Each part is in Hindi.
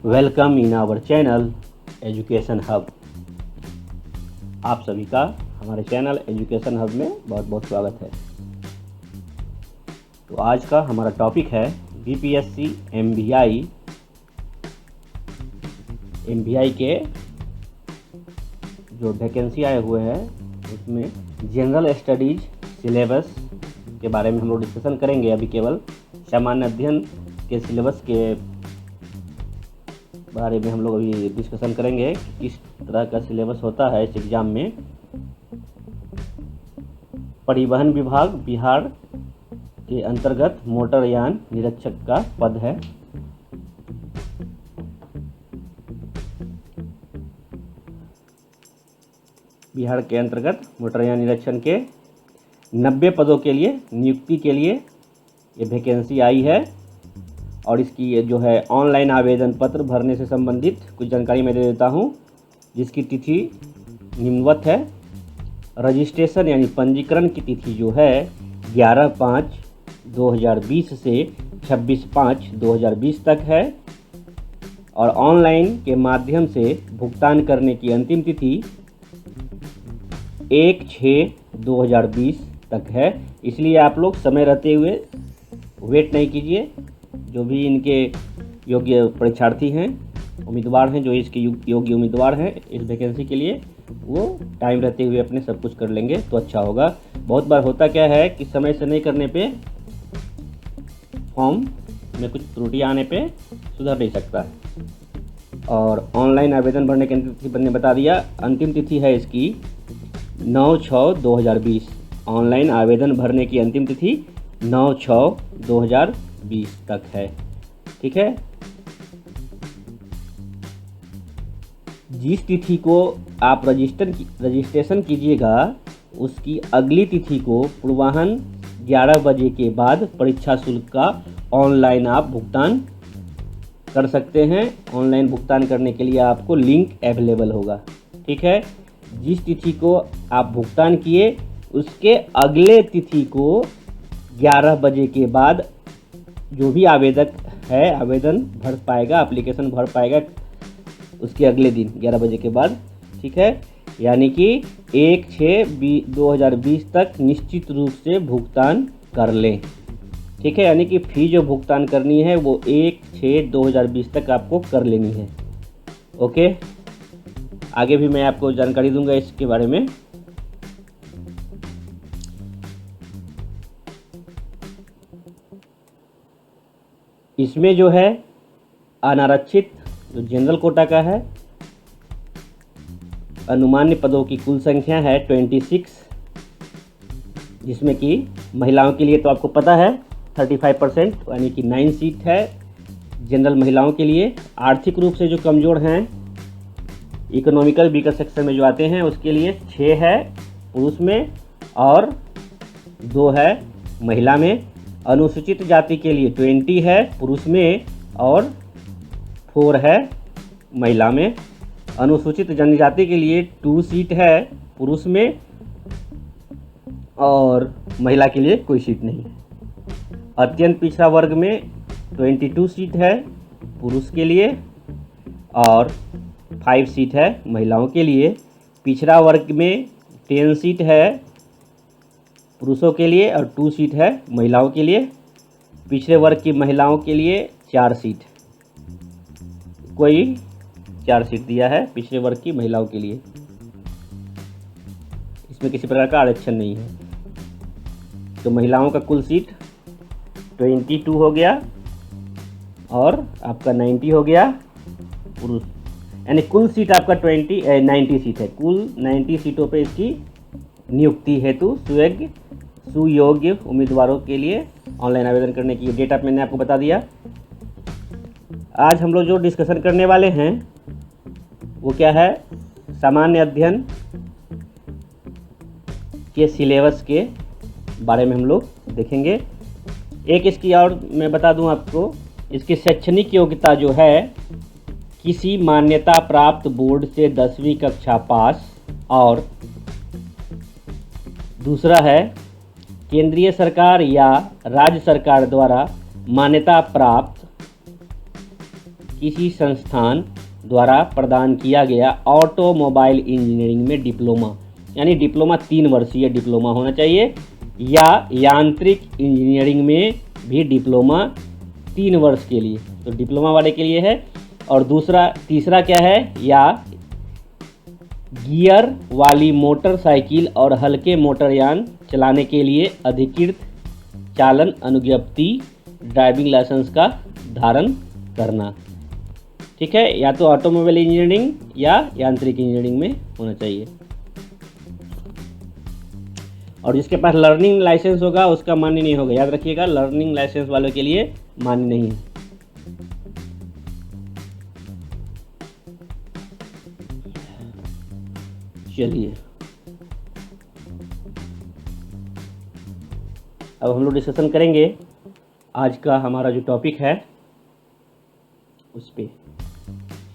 Welcome in our channel education hub. आप सभी का हमारे चैनल एजुकेशन हब में बहुत बहुत स्वागत है। तो आज का हमारा टॉपिक है बीपीएससी एमवीआई के जो वैकेंसी आए हुए हैं उसमें जनरल स्टडीज सिलेबस के बारे में हम लोग डिस्कशन करेंगे। अभी केवल सामान्य अध्ययन के सिलेबस के बारे में हम लोग अभी डिस्कशन करेंगे कि किस तरह का सिलेबस होता है इस एग्ज़ाम में। परिवहन विभाग बिहार के अंतर्गत मोटरयान निरीक्षक का पद है। बिहार के अंतर्गत मोटरयान निरीक्षण के 90 पदों के लिए नियुक्ति के लिए ये वैकेंसी आई है। और इसकी जो है ऑनलाइन आवेदन पत्र भरने से संबंधित कुछ जानकारी मैं दे देता हूँ, जिसकी तिथि निम्नवत है। रजिस्ट्रेशन यानी पंजीकरण की तिथि जो है 11/5/2020 से 26/5/2020 तक है। और ऑनलाइन के माध्यम से भुगतान करने की अंतिम तिथि 1/6/2020 तक है। इसलिए आप लोग समय रहते हुए वेट नहीं कीजिए। जो भी इनके योग्य परीक्षार्थी हैं, उम्मीदवार हैं, जो इसके योग्य उम्मीदवार हैं इस वैकेंसी के लिए, वो टाइम रहते हुए अपने सब कुछ कर लेंगे तो अच्छा होगा। बहुत बार होता क्या है कि समय से नहीं करने पे फॉर्म में कुछ त्रुटि आने पे सुधर नहीं सकता है। और ऑनलाइन आवेदन भरने की अंतिम तिथि मैंने बता दिया। अंतिम तिथि है इसकी 9/6/2020। ऑनलाइन आवेदन भरने की अंतिम तिथि 9/6/2020 तक है। ठीक है। जिस तिथि को आप रजिस्ट्रेशन कीजिएगा उसकी अगली तिथि को पूर्वाह्न 11 बजे के बाद परीक्षा शुल्क का ऑनलाइन आप भुगतान कर सकते हैं। ऑनलाइन भुगतान करने के लिए आपको लिंक अवेलेबल होगा। ठीक है। जिस तिथि को आप भुगतान किए उसके अगले तिथि को 11 बजे के बाद जो भी आवेदक है आवेदन भर पाएगा, एप्लीकेशन भर पाएगा उसके अगले दिन 11 बजे के बाद। ठीक है। यानी कि 1/6/2020 तक निश्चित रूप से भुगतान कर लें। ठीक है। यानी कि फ़ी जो भुगतान करनी है वो 1/6/2020 तक आपको कर लेनी है। ओके। आगे भी मैं आपको जानकारी दूंगा इसके बारे में। इसमें जो है अनारक्षित जो जनरल कोटा का है, अनुमान्य पदों की कुल संख्या है 26, जिसमें कि महिलाओं के लिए तो आपको पता है 35% यानी कि 9 सीट है जनरल महिलाओं के लिए। आर्थिक रूप से जो कमज़ोर हैं, इकोनॉमिकल वीकर सेक्शन में जो आते हैं उसके लिए 6 है पुरुष में और 2 है महिला में। अनुसूचित जाति के लिए 20 है पुरुष में और 4 है महिला में। अनुसूचित जनजाति के लिए 2 सीट है पुरुष में और महिला के लिए कोई सीट नहीं है। अत्यंत पिछड़ा वर्ग में 22 सीट है पुरुष के लिए और 5 सीट है महिलाओं के लिए। पिछड़ा वर्ग में 10 सीट है पुरुषों के लिए और 2 सीट है महिलाओं के लिए। पिछड़े वर्ग की महिलाओं के लिए 4 सीट, कोई 4 सीट दिया है पिछड़े वर्ग की महिलाओं के लिए। इसमें किसी प्रकार का आरक्षण नहीं है। तो महिलाओं का कुल सीट 22 हो गया और आपका 90 हो गया पुरुष, यानी कुल सीट आपका 90 सीट है। कुल 90 सीटों पे इसकी नियुक्ति हेतु सुयोग्य उम्मीदवारों के लिए ऑनलाइन आवेदन करने की डेट आप मैंने आपको बता दिया। आज हम लोग जो डिस्कशन करने वाले हैं वो क्या है, सामान्य अध्ययन के सिलेबस के बारे में हम लोग देखेंगे। एक इसकी और मैं बता दूं आपको, इसकी शैक्षणिक योग्यता जो है किसी मान्यता प्राप्त बोर्ड से 10वीं कक्षा पास, और दूसरा है केंद्रीय सरकार या राज्य सरकार द्वारा मान्यता प्राप्त किसी संस्थान द्वारा प्रदान किया गया ऑटोमोबाइल इंजीनियरिंग में डिप्लोमा, यानी डिप्लोमा 3 वर्षीय डिप्लोमा होना चाहिए, या यांत्रिक इंजीनियरिंग में भी डिप्लोमा 3 वर्ष के लिए, तो डिप्लोमा वाले के लिए है। और तीसरा क्या है, या गियर वाली मोटरसाइकिल और हल्के मोटरयान चलाने के लिए अधिकृत चालन अनुज्ञप्ति ड्राइविंग लाइसेंस का धारण करना। ठीक है, या तो ऑटोमोबाइल इंजीनियरिंग या यांत्रिक इंजीनियरिंग में होना चाहिए। और जिसके पास लर्निंग लाइसेंस होगा उसका मान्य नहीं होगा, याद रखिएगा, लर्निंग लाइसेंस वालों के लिए मान्य नहीं है। चलिए अब हम लोग डिस्कशन करेंगे आज का हमारा जो टॉपिक है उस पे,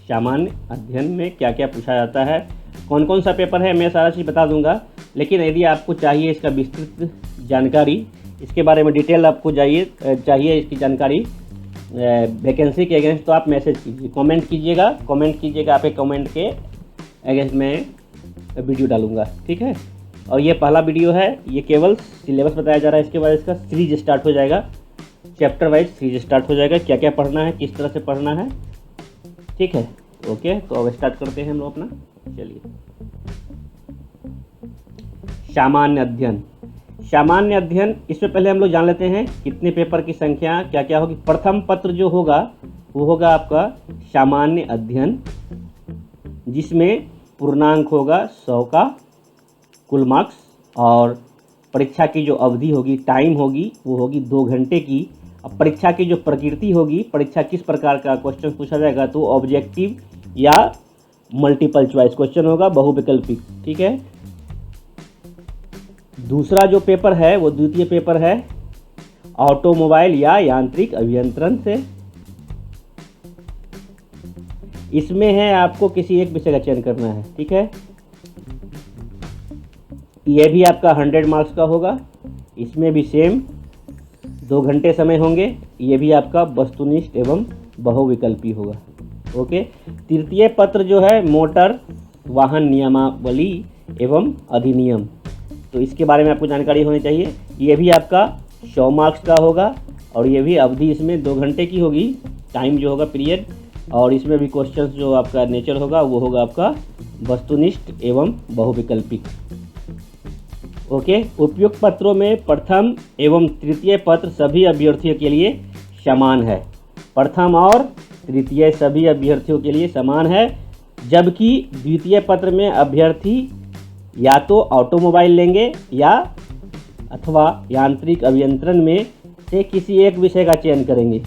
सामान्य अध्ययन में क्या क्या पूछा जाता है, कौन कौन सा पेपर है, मैं सारा चीज़ बता दूंगा। लेकिन यदि आपको चाहिए इसका विस्तृत जानकारी, इसके बारे में डिटेल आपको चाहिए इसकी जानकारी वैकेंसी के अगेंस्ट, तो आप मैसेज कीजिए, कमेंट कीजिएगा, आपके कमेंट के अगेंस्ट मैं वीडियो डालूंगा। ठीक है, और ये पहला वीडियो है, ये केवल सिलेबस बताया जा रहा है। इसके बाद इसका सीरीज स्टार्ट हो जाएगा, चैप्टर वाइज सीरीज स्टार्ट हो जाएगा, क्या क्या पढ़ना है, किस तरह से पढ़ना है। ठीक है, ओके, तो अब स्टार्ट करते हैं हम लोग अपना। चलिए, सामान्य अध्ययन। सामान्य अध्ययन, इससे पहले हम लोग जान लेते हैं कितने पेपर की संख्या क्या क्या होगी। प्रथम पत्र जो होगा वो होगा आपका सामान्य अध्ययन, जिसमें पूर्णांक होगा 100 का कुल मार्क्स, और परीक्षा की जो अवधि होगी, टाइम होगी, वो होगी 2 घंटे की। अब परीक्षा की जो प्रकृति होगी, परीक्षा किस प्रकार का क्वेश्चन पूछा जाएगा, तो ऑब्जेक्टिव या मल्टीपल चॉइस क्वेश्चन होगा, बहुविकल्पिक। ठीक है, दूसरा जो पेपर है वो द्वितीय पेपर है ऑटोमोबाइल या यांत्रिक अभियंत्रण से। इसमें है आपको किसी एक विषय का चयन करना है। ठीक है, यह भी आपका 100 मार्क्स का होगा, इसमें भी सेम 2 घंटे समय होंगे, ये भी आपका वस्तुनिष्ठ एवं बहुविकल्पी होगा। ओके, तृतीय पत्र जो है मोटर वाहन नियमावली एवं अधिनियम, तो इसके बारे में आपको जानकारी होनी चाहिए। ये भी आपका 100 मार्क्स का होगा, और ये भी अवधि इसमें 2 घंटे की होगी, टाइम जो होगा पीरियड, और इसमें भी क्वेश्चंस जो आपका नेचर होगा वो होगा आपका वस्तुनिष्ठ एवं बहुविकल्पिक। ओके, उपयुक्त पत्रों में प्रथम एवं तृतीय पत्र सभी अभ्यर्थियों के लिए समान है, प्रथम और तृतीय सभी अभ्यर्थियों के लिए समान है, जबकि द्वितीय पत्र में अभ्यर्थी या तो ऑटोमोबाइल लेंगे या अथवा यांत्रिक अभियंत्रण में से किसी एक विषय का चयन करेंगे।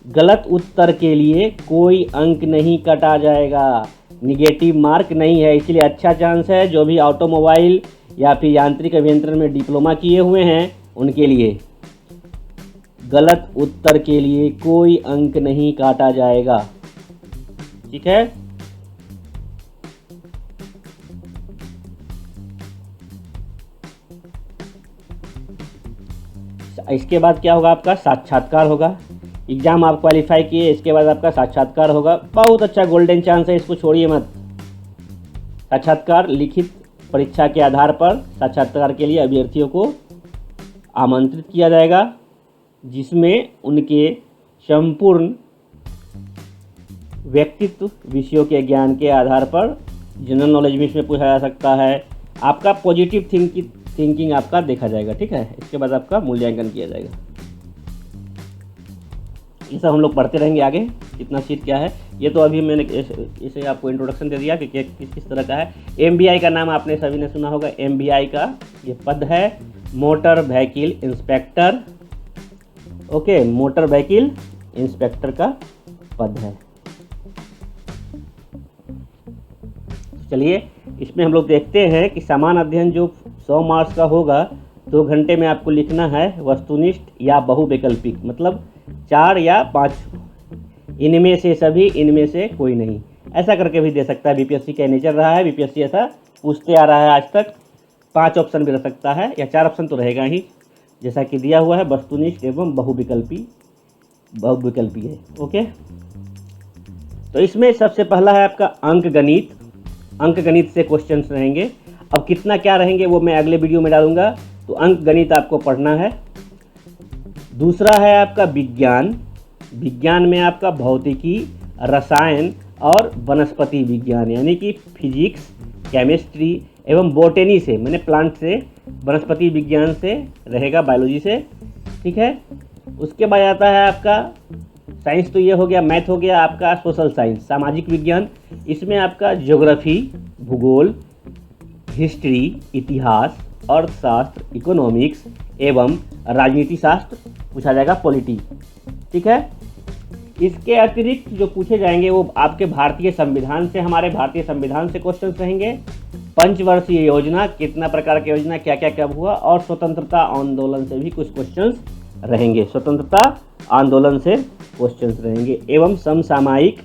गलत उत्तर के लिए कोई अंक नहीं काटा जाएगा, निगेटिव मार्क नहीं है, इसलिए अच्छा चांस है जो भी ऑटोमोबाइल या फिर यांत्रिक अभियंत्रण में डिप्लोमा किए हुए हैं उनके लिए। गलत उत्तर के लिए कोई अंक नहीं काटा जाएगा। ठीक है, इसके बाद क्या होगा, आपका साक्षात्कार होगा। एग्जाम आप क्वालिफाई किए, इसके बाद आपका साक्षात्कार होगा। बहुत अच्छा गोल्डन चांस है, इसको छोड़िए मत। साक्षात्कार लिखित परीक्षा के आधार पर साक्षात्कार के लिए अभ्यर्थियों को आमंत्रित किया जाएगा, जिसमें उनके संपूर्ण व्यक्तित्व विषयों के ज्ञान के आधार पर जनरल नॉलेज में इसमें पूछा जा सकता है। आपका पॉजिटिव थिंकिंग आपका देखा जाएगा। ठीक है, इसके बाद आपका मूल्यांकन किया जाएगा। ये सब हम लोग पढ़ते रहेंगे आगे, कितना सीट क्या है। ये तो अभी मैंने इसे आपको इंट्रोडक्शन दे दिया कि किस तरह का है। एमबीआई का नाम आपने सभी ने सुना होगा। एमबीआई का ये पद है motor vehicle inspector. Okay, motor vehicle inspector का पद है। चलिए, इसमें हम लोग देखते हैं कि समान अध्ययन जो 100 मार्क्स का होगा, 2 घंटे में आपको लिखना है वस्तुनिष्ठ या बहुविकल्पिक, मतलब 4 या 5, इनमें से सभी, इनमें से कोई नहीं, ऐसा करके भी दे सकता है। बीपीएससी का नेचर रहा है, बीपीएससी ऐसा पूछते आ रहा है आज तक। 5 ऑप्शन भी रह सकता है या 4 ऑप्शन तो रहेगा ही, जैसा कि दिया हुआ है वस्तुनिष्ठ एवं बहुविकल्पी बहुविकल्पी है। ओके, तो इसमें सबसे पहला है आपका अंकगणित। अंकगणित से क्वेश्चंस रहेंगे। अब कितना क्या रहेंगे वो मैं अगले वीडियो में डालूंगा, तो अंकगणित आपको पढ़ना है। दूसरा है आपका विज्ञान। विज्ञान में आपका भौतिकी, रसायन और वनस्पति विज्ञान, यानी कि फिजिक्स, केमिस्ट्री एवं बोटेनी से, मैंने प्लांट से, वनस्पति विज्ञान से रहेगा, बायोलॉजी से। ठीक है, उसके बाद आता है आपका साइंस, तो ये हो गया, मैथ हो गया आपका, सोशल साइंस, सामाजिक विज्ञान। इसमें आपका ज्योग्राफी, भूगोल, हिस्ट्री, इतिहास, अर्थशास्त्र, इकोनॉमिक्स एवं राजनीति शास्त्र पूछा जाएगा, पॉलिटी। ठीक है, इसके अतिरिक्त जो पूछे जाएंगे वो आपके भारतीय संविधान से, हमारे भारतीय संविधान से क्वेश्चंस रहेंगे। पंचवर्षीय योजना, कितना प्रकार की योजना, क्या क्या कब हुआ, और स्वतंत्रता आंदोलन से भी कुछ क्वेश्चंस रहेंगे। स्वतंत्रता आंदोलन से क्वेश्चंस रहेंगे एवं समसामयिक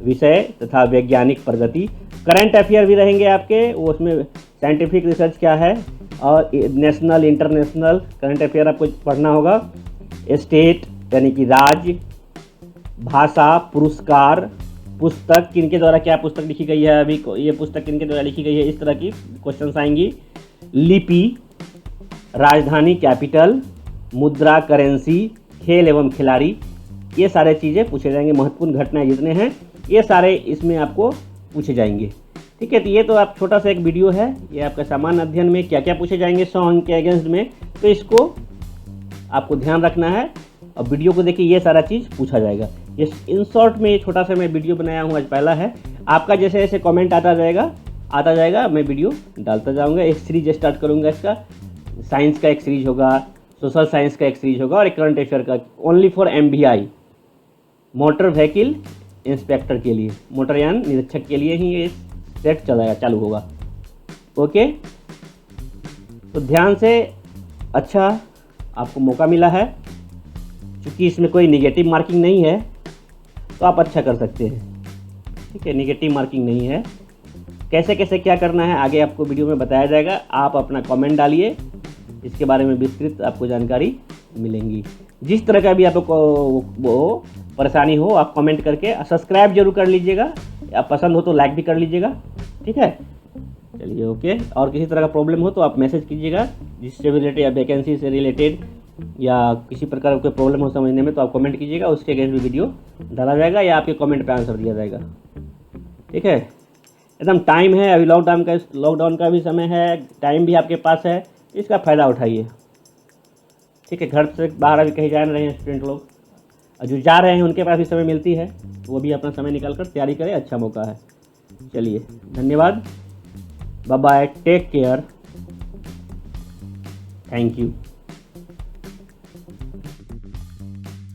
विषय तथा वैज्ञानिक प्रगति। करंट अफेयर भी रहेंगे आपके, वो उसमें साइंटिफिक रिसर्च क्या है और नेशनल इंटरनेशनल करंट अफेयर आपको पढ़ना होगा। स्टेट यानी कि राज्य, भाषा, पुरस्कार, पुस्तक, किनके द्वारा क्या पुस्तक लिखी गई है, अभी ये पुस्तक किनके द्वारा लिखी गई है, इस तरह की क्वेश्चंस आएंगी। लिपि, राजधानी कैपिटल, मुद्रा करेंसी, खेल एवं खिलाड़ी, ये सारे चीज़ें पूछे जाएंगे। महत्वपूर्ण घटनाएं जितने हैं ये सारे इसमें आपको पूछे जाएंगे। ठीक है, तो ये तो आप छोटा सा एक वीडियो है, ये आपका सामान्य अध्ययन में क्या क्या पूछे जाएंगे 100 अंक के अगेंस्ट में, तो इसको आपको ध्यान रखना है और वीडियो को देखिए, ये सारा चीज़ पूछा जाएगा। ये इन शॉर्ट में ये छोटा सा मैं वीडियो बनाया हूँ, आज पहला है। आपका जैसे जैसे कमेंट आता जाएगा मैं वीडियो डालता जाऊँगा। एक सीरीज स्टार्ट करूँगा इसका, साइंस का एक सीरीज होगा, सोशल साइंस का एक सीरीज होगा और एक करंट अफेयर का, only for MVI, motor vehicle inspector के लिए, मोटरयान निरीक्षक के लिए ही ये सेट चालू होगा। ओके, तो ध्यान से, अच्छा आपको मौका मिला है, क्योंकि इसमें कोई निगेटिव मार्किंग नहीं है तो आप अच्छा कर सकते हैं। ठीक है, निगेटिव मार्किंग नहीं है। कैसे कैसे क्या करना है आगे आपको वीडियो में बताया जाएगा। आप अपना कमेंट डालिए, इसके बारे में विस्तृत आपको जानकारी मिलेंगी। जिस तरह का भी आपको वो परेशानी हो आप कमेंट करके, सब्सक्राइब जरूर कर लीजिएगा, आप पसंद हो तो लाइक भी कर लीजिएगा। ठीक है, चलिए ओके। और किसी तरह का प्रॉब्लम हो तो आप मैसेज कीजिएगा, जिससे रिलेटेड या वैकेंसी से रिलेटेड या किसी प्रकार का कोई प्रॉब्लम हो समझने में, तो आप कमेंट कीजिएगा, उसके अगेंस्ट भी वीडियो डाला जाएगा या आपके कमेंट पे आंसर दिया जाएगा। ठीक है, एकदम टाइम है, अभी लॉकडाउन का भी समय है, टाइम भी आपके पास है, इसका फ़ायदा उठाइए। ठीक है, घर से बाहर अभी कहीं जा रहे हैं स्टूडेंट लोग, और जो जा रहे हैं उनके पास भी समय मिलती है, वो भी अपना समय निकाल कर तैयारी करें, अच्छा मौका है। चलिए, धन्यवाद, bye bye, take care, thank you.